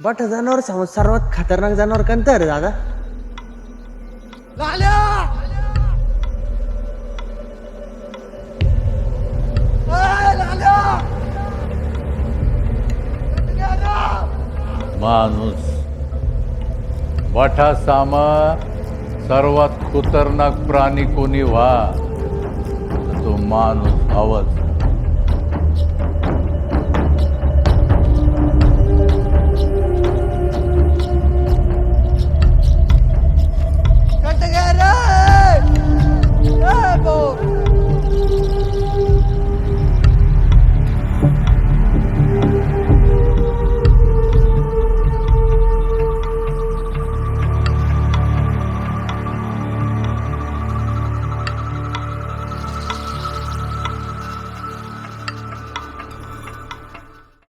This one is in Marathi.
बट जनावर सर्वात खतरनाक जनावर कोणतं रे दादा? माणूस मोठा सामा सर्वात खतरनाक प्राणी कोणी व्हा तो माणूस हवच.